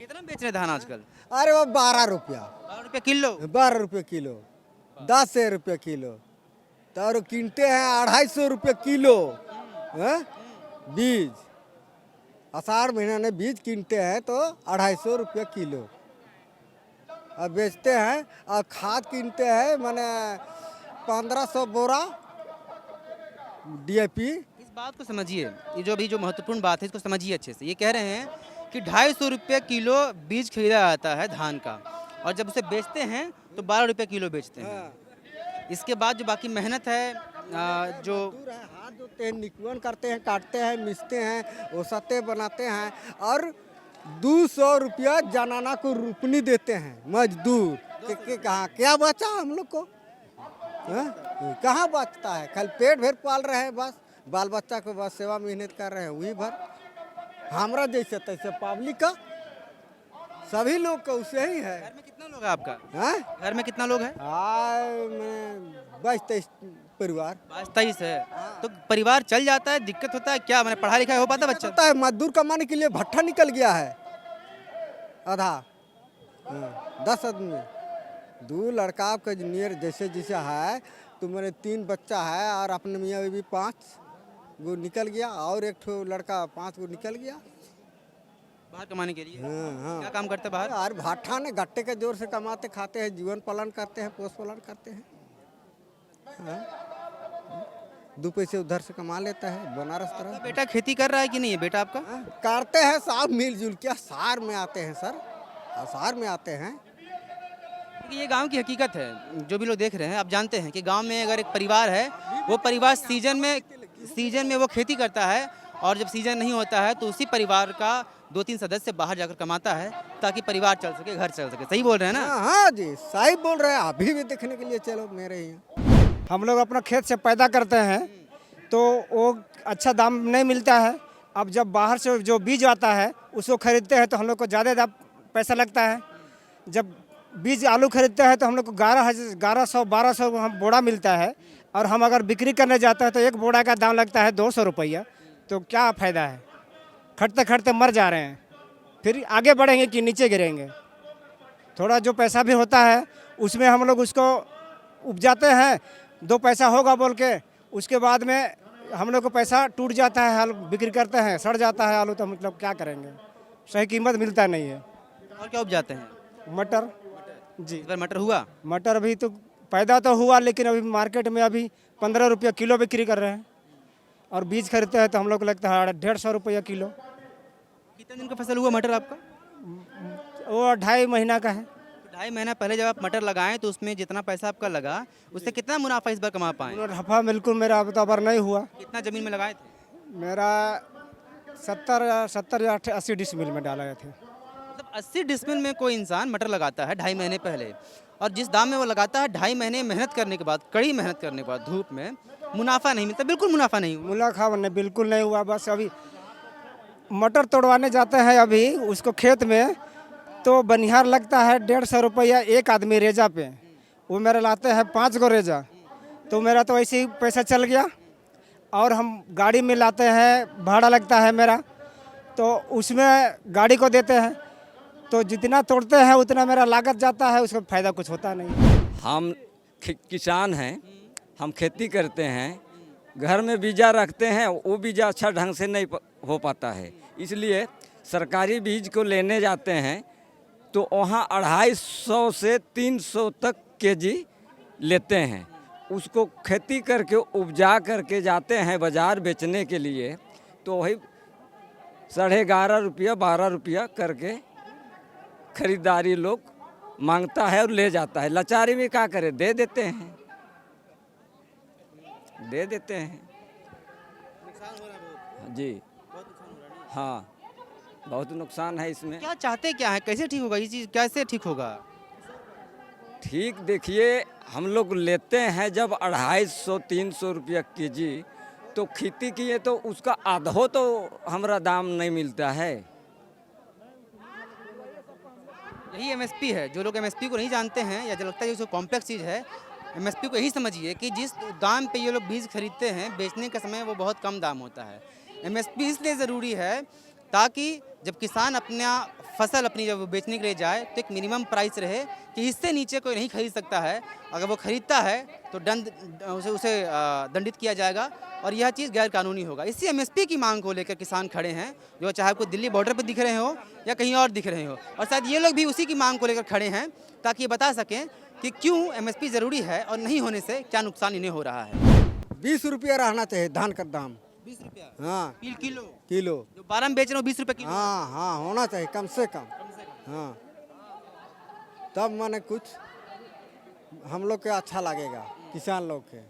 कितना बेच रहे धान आजकल? अरे वो 12 रुपया, 12 रुपये किलो। 12 रुपये किलो, 10 रुपये किलो, तो और कीनते हैं 250 रुपये किलो। हैं? बीज आषाढ़ महीना में बीज कीनते हैं तो 250 रुपये किलो, और बेचते हैं। और खाद कीनते हैं माने 1500 बोरा DAP। इस बात को समझिए, ये जो अभी जो महत्वपूर्ण बात है इसको समझिए अच्छे से। ये कह रहे हैं कि 250 रुपये किलो बीज खरीदा जाता है धान का, और जब उसे बेचते हैं तो 12 रुपये किलो बेचते हैं। इसके बाद जो बाकी मेहनत है जो मजदूर है, हाथ धोते हैं, निकुअन करते हैं, काटते हैं, मिसते हैं, ओसते बनाते हैं, और 200 रुपया जनाना को रुपनी देते हैं मजदूर के कहाँ क्या बचा हम लोग को? हैं? कहाँ बचता है? खाली पेट भर पाल रहे हैं, बस बाल बच्चा को बस सेवा मेहनत कर रहे हैं, वही भर। हमरा जैसे तैसे पब्लिक का सभी लोग का उसे ही है। घर में कितना लोग है आपका? हैं? घर में कितना लोग है? मैं 22-23 परिवार। 22-23 है। तो परिवार चल जाता है? दिक्कत होता है क्या? मैंने पढ़ाई लिखाई हो पाता है बच्चा? होता है, मजदूर कमाने के लिए भट्ठा निकल गया है आधा। 10 आदमी, 2 लड़का आपका जूनियर जैसे जैसे है, तो मेरे 3 बच्चा है, और अपने मियाँ बीवी 5 गो निकल गया, और एक ठो लड़का 5 गो निकल गया बाहर कमाने के लिए। हाँ। क्या काम करते हैं बाहर? और भट्ठा ने गट्टे के जोर से कमाते खाते हैं, जीवन पालन करते हैं, पोष पालन करते हैं। हाँ। 2 पैसे उधर से कमा लेता है, बनारस तरफ। बेटा खेती कर रहा है कि नहीं है बेटा आपका? हाँ, करते हैं साहब मिलजुल के। सार में आते हैं सर, सार में आते हैं। ये गांव की हकीकत है, जो भी लोग देख रहे हैं। आप जानते हैं कि गांव में अगर एक परिवार है, वो परिवार सीजन में वो खेती करता है, और जब सीजन नहीं होता है तो उसी परिवार का 2-3 सदस्य बाहर जाकर कमाता है ताकि परिवार चल सके, घर चल सके। सही बोल रहे हैं ना? हाँ हाँ जी, सही बोल रहे हैं। अभी भी देखने के लिए चलो मेरे यहाँ। हम लोग अपना खेत से पैदा करते हैं तो वो अच्छा दाम नहीं मिलता है। अब जब बाहर से जो बीज आता है उसको खरीदते हैं तो हम लोग को ज़्यादा पैसा लगता है। जब बीज आलू खरीदते हैं तो हम लोग को 1100-1200 हम बोरा मिलता है, और हम अगर बिक्री करने जाते हैं तो एक बोरा का दाम लगता है 200 रुपया। तो क्या फ़ायदा है? खटते खटते मर जा रहे हैं, फिर आगे बढ़ेंगे कि नीचे गिरेंगे। थोड़ा जो पैसा भी होता है उसमें हम लोग उसको उपजाते हैं, 2 पैसा होगा बोल के, उसके बाद में हम लोग को पैसा टूट जाता है, आलू बिक्री करते हैं, सड़ जाता है आलू, तो मतलब क्या करेंगे? सही कीमत मिलता नहीं है। और क्या उपजाते हैं? मटर जी, इस बार मटर हुआ? मटर अभी तो पैदा तो हुआ, लेकिन अभी मार्केट में अभी 15 रुपया किलो बिक्री कर रहे हैं, और बीज खरीदते हैं तो हम लोग को लगता है 150 रुपया किलो। कितने दिन का फसल हुआ मटर आपका? वो 2.5 महीना का है। 2.5 महीना पहले जब आप मटर लगाएं तो उसमें जितना पैसा आपका लगा, उससे कितना मुनाफा इस बार कमा पाए? मुनाफा बिल्कुल मेरा अब तो अबर नहीं हुआ। कितना जमीन में लगाए थे? मेरा 70 या 80 डिसमिल में डाला गया थे। मतलब 80 डिसमिल में कोई इंसान मटर लगाता है 2.5 महीने पहले, और जिस दाम में वो लगाता है 2.5 महीने मेहनत करने के बाद, कड़ी मेहनत करने के बाद धूप में, मुनाफा नहीं मिलता, बिल्कुल मुनाफा नहीं हुआ। मुनाफा नहीं, बिल्कुल नहीं हुआ। बस अभी मटर तोड़वाने जाते हैं अभी उसको खेत में, तो बनिहार लगता है 150 रुपया एक आदमी रेजा पे। वो मेरा लाते हैं 5 गो रेजा, तो मेरा तो ऐसे ही पैसा चल गया। और हम गाड़ी में लाते हैं, भाड़ा लगता है मेरा, तो उसमें गाड़ी को देते हैं, तो जितना तोड़ते हैं उतना मेरा लागत जाता है, उसका फ़ायदा कुछ होता नहीं। हम किसान हैं, हम खेती करते हैं, घर में बीजा रखते हैं, वो बीजा अच्छा ढंग से नहीं हो पाता है, इसलिए सरकारी बीज को लेने जाते हैं तो वहाँ 250 से 300 तक केजी लेते हैं। उसको खेती करके उपजा करके जाते हैं बाज़ार बेचने के लिए, तो वही 11.5 रुपया 12 रुपया करके खरीदारी लोग मांगता है और ले जाता है। लाचारी में क्या करे, दे देते हैं। जी हाँ, बहुत नुकसान है इसमें। क्या चाहते क्या है? कैसे ठीक होगा ये चीज़? कैसे ठीक होगा? ठीक देखिए, हम लोग लेते हैं जब 250-300 रुपया केजी, तो खेती किए तो उसका आधो तो हमारा दाम नहीं मिलता है। यही एमएसपी है। जो लोग एमएसपी को नहीं जानते हैं, या जो लगता है जो कॉम्प्लेक्स चीज़ है, एमएसपी को यही समझिए कि जिस दाम पे ये लोग बीज खरीदते हैं, बेचने के समय वो बहुत कम दाम होता है। एमएसपी इसलिए ज़रूरी है ताकि जब किसान अपना फसल अपनी जब बेचने के लिए जाए तो एक मिनिमम प्राइस रहे कि इससे नीचे कोई नहीं खरीद सकता है। अगर वो खरीदता है तो उसे दंडित किया जाएगा और यह चीज़ गैर कानूनी होगा। इसी एमएसपी की मांग को लेकर किसान खड़े हैं, जो चाहे आपको दिल्ली बॉर्डर पर दिख रहे हो या कहीं और दिख रहे हो, और शायद ये लोग भी उसी की मांग को लेकर खड़े हैं ताकि ये बता सकें कि क्यों एमएसपी ज़रूरी है और नहीं होने से क्या नुकसान इन्हें हो रहा है। 20 रुपया रहना चाहिए धान का दाम। 20 रुपया हाँ किलो? किलो। जो 12 में बेच रहे हो 20 रुपये किलो? हाँ हाँ होना चाहिए कम से कम। हाँ तब माने कुछ हम लोग के अच्छा लगेगा, किसान लोग के।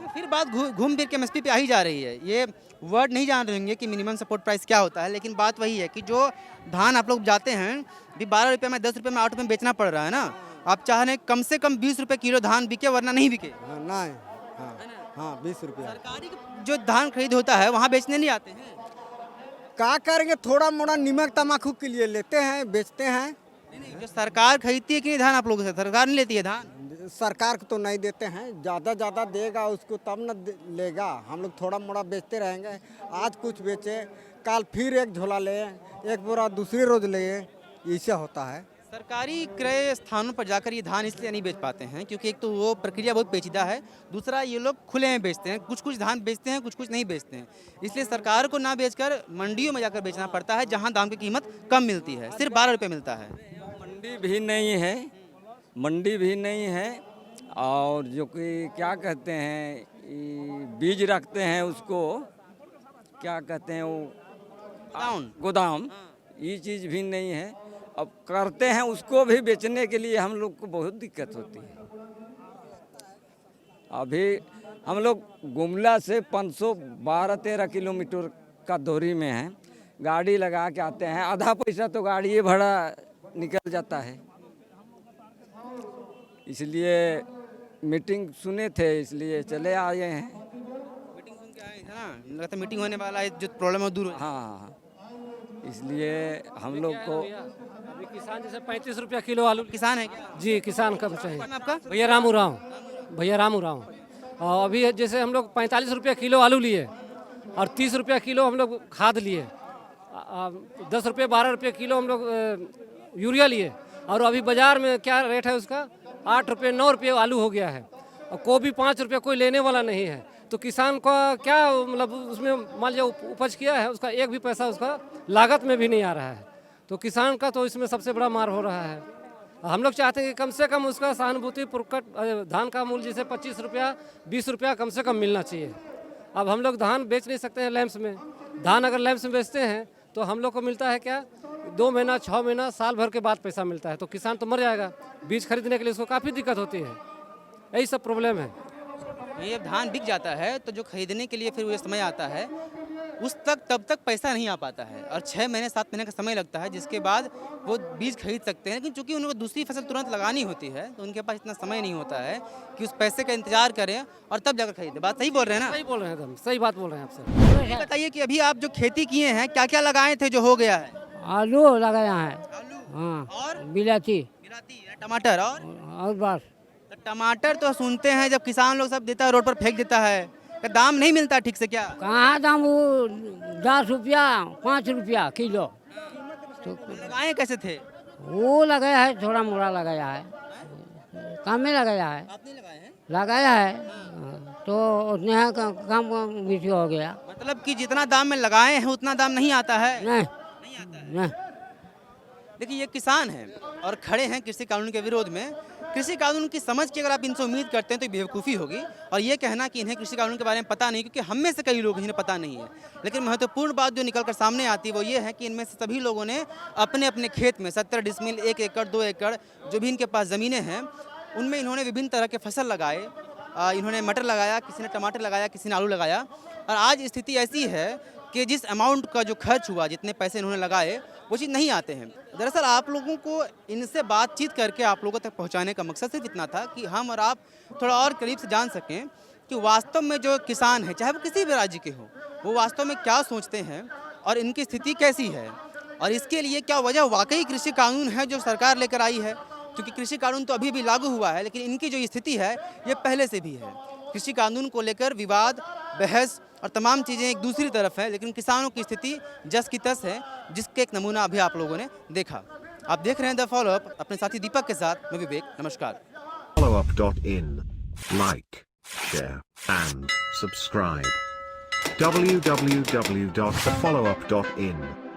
फिर बात घूम फिर के एमएसपी पे आ ही जा रही है। ये वर्ड नहीं जान रहे होंगे कि मिनिमम सपोर्ट प्राइस क्या होता है, लेकिन बात वही है कि जो धान आप लोग जाते हैं भी 12 रुपये में, 10 रुपये में, 8 रुपये में बेचना पड़ रहा है ना, आप चाह रहे हैं कम से कम 20 रुपये किलो धान बिके वरना नहीं बिके। हाँ नहीं, हाँ हाँ 20 रुपया। सरकारी जो धान खरीद होता है वहाँ बेचने नहीं आते हैं। क्या करेंगे, थोड़ा मोड़ा नमक तमाकू के लिए लेते हैं, बेचते हैं। नहीं, जो सरकार खरीदती है कि नहीं धान आप लोगों से, सरकार नहीं लेती है धान? सरकार को तो नहीं देते हैं, ज़्यादा देगा उसको तब न लेगा। हम लोग थोड़ा मोड़ा बेचते रहेंगे, आज कुछ बेचे कल फिर एक झोला ले, एक बोरा दूसरे रोज ले, ऐसा होता है। सरकारी क्रय स्थानों पर जाकर ये धान इसलिए नहीं बेच पाते हैं क्योंकि एक तो वो प्रक्रिया बहुत पेचीदा है, दूसरा ये लोग खुले में बेचते हैं, कुछ धान बेचते हैं, कुछ नहीं बेचते हैं। इसलिए सरकार को ना बेचकर मंडियों में जाकर बेचना पड़ता है जहां दाम की कीमत कम मिलती है, सिर्फ 12 रुपये मिलता है। मंडी भी नहीं है और जो कि क्या कहते हैं बीज रखते हैं उसको क्या कहते हैं वो गोदाम, ये चीज़ भी नहीं है। अब करते हैं उसको भी बेचने के लिए हम लोग को बहुत दिक्कत होती है। अभी हम लोग गुमला से 512-13 किलोमीटर का दूरी में है, गाड़ी लगा के आते हैं, आधा पैसा तो गाड़ी भाड़ा निकल जाता है। इसलिए मीटिंग सुने थे, इसलिए चले आए हैं। मीटिंग सुन के आए हैं ना, लगता है मीटिंग होने वाला है, जो प्रॉब्लम है दूर हो। हाँ, इसलिए हम लोग को अभी किसान जैसे 35 रुपया किलो आलू। किसान है क्या जी किसान कब चाहिए आपका? भैया राम उराव। और अभी जैसे हम लोग 45 रुपया किलो आलू लिए और 30 रुपया किलो हम लोग खाद लिए, 10 रुपये 12 रुपये किलो हम लोग यूरिया लिए, और अभी बाज़ार में क्या रेट है उसका 8 रुपये 9 रुपये आलू हो गया है, और गोभी 5 रुपये कोई लेने वाला नहीं है। तो किसान का क्या मतलब उसमें मान लीजिए उपज किया है, उसका एक भी पैसा उसका लागत में भी नहीं आ रहा है। तो किसान का तो इसमें सबसे बड़ा मार हो रहा है। हम लोग चाहते हैं कि कम से कम उसका सहानुभूति पूर्वक धान का मूल्य जैसे 25 रुपया 20 रुपया कम से कम मिलना चाहिए। अब हम लोग धान बेच नहीं सकते हैं लैंप्स में, धान अगर लैंप्स में बेचते हैं तो हम लोग को मिलता है क्या 2 महीना 6 महीना साल भर के बाद पैसा मिलता है, तो किसान तो मर जाएगा। बीज खरीदने के लिए उसको काफ़ी दिक्कत होती है, यही सब प्रॉब्लम है। ये धान बिक जाता है तो जो खरीदने के लिए फिर वो समय आता है उस तब तक पैसा नहीं आ पाता है, और 6 महीने 7 महीने का समय लगता है, जिसके बाद वो बीज खरीद सकते हैं। लेकिन चूंकि उनको दूसरी फसल तुरंत लगानी होती है तो उनके पास इतना समय नहीं होता है कि उस पैसे का इंतजार करें और तब जाकर खरीदें। बात सही बोल रहे हैं ना? सही बोल रहे हैं एकदम, सही बात बोल रहे हैं आपसे। ये बताइए कि अभी आप जो खेती किए हैं क्या क्या लगाए थे जो हो गया है? आलू लगाया है, आलू हाँ, और बिलाती टमाटर और बस। तो टमाटर तो सुनते हैं जब किसान लोग सब देता है रोड पर फेंक देता है, क्या दाम नहीं मिलता ठीक से क्या? कहाँ दाम वो 10 रुपया 5 रुपया किलो। तो लगाए कैसे थे? वो लगाया है, थोड़ा मोड़ा लगाया है, कम में लगाया है, आप नहीं लगाए हैं? लगाया है तो उतने है काम बीच हो गया। मतलब कि जितना दाम में लगाए हैं उतना दाम नहीं आता है? नहीं नहीं। देखिए ये किसान हैं और खड़े हैं कृषि कानून के विरोध में। कृषि कानून की समझ की अगर आप इनसे उम्मीद करते हैं तो बेवकूफ़ी होगी, और ये कहना कि इन्हें कृषि कानून के बारे में पता नहीं, क्योंकि हम में से कई लोग इन्हें पता नहीं है। लेकिन महत्वपूर्ण बात जो निकल कर सामने आती है वो ये है कि इनमें से सभी लोगों ने अपने अपने खेत में 70 डिसमिल 1 एकड़ 2 एकड़ जो भी इनके पास ज़मीनें हैं उनमें इन्होंने विभिन्न तरह के फसल लगाए। इन्होंने मटर लगाया, किसी ने टमाटर लगाया, किसी ने आलू लगाया, और आज स्थिति ऐसी है कि जिस अमाउंट का जो खर्च हुआ, जितने पैसे इन्होंने लगाए वो चीज़ नहीं आते हैं। दरअसल आप लोगों को इनसे बातचीत करके आप लोगों तक पहुंचाने का मकसद सिर्फ इतना था कि हम और आप थोड़ा और करीब से जान सकें कि वास्तव में जो किसान है, चाहे वो किसी भी राज्य के हो, वो वास्तव में क्या सोचते हैं और इनकी स्थिति कैसी है, और इसके लिए क्या वजह वाकई कृषि कानून है जो सरकार लेकर आई है। क्योंकि कृषि कानून तो अभी भी लागू हुआ है, लेकिन इनकी जो स्थिति है ये पहले से भी है। कृषि कानून को लेकर विवाद, बहस और तमाम चीज़ें एक दूसरी तरफ है, लेकिन किसानों की स्थिति जस की तस है, जिसके एक नमूना अभी आप लोगों ने देखा। आप देख रहे हैं द फॉलो अप अपने साथी दीपक के साथ, मैं विवेक। नमस्कार। Followup.in. Like, share, and subscribe. www.thefollowup.in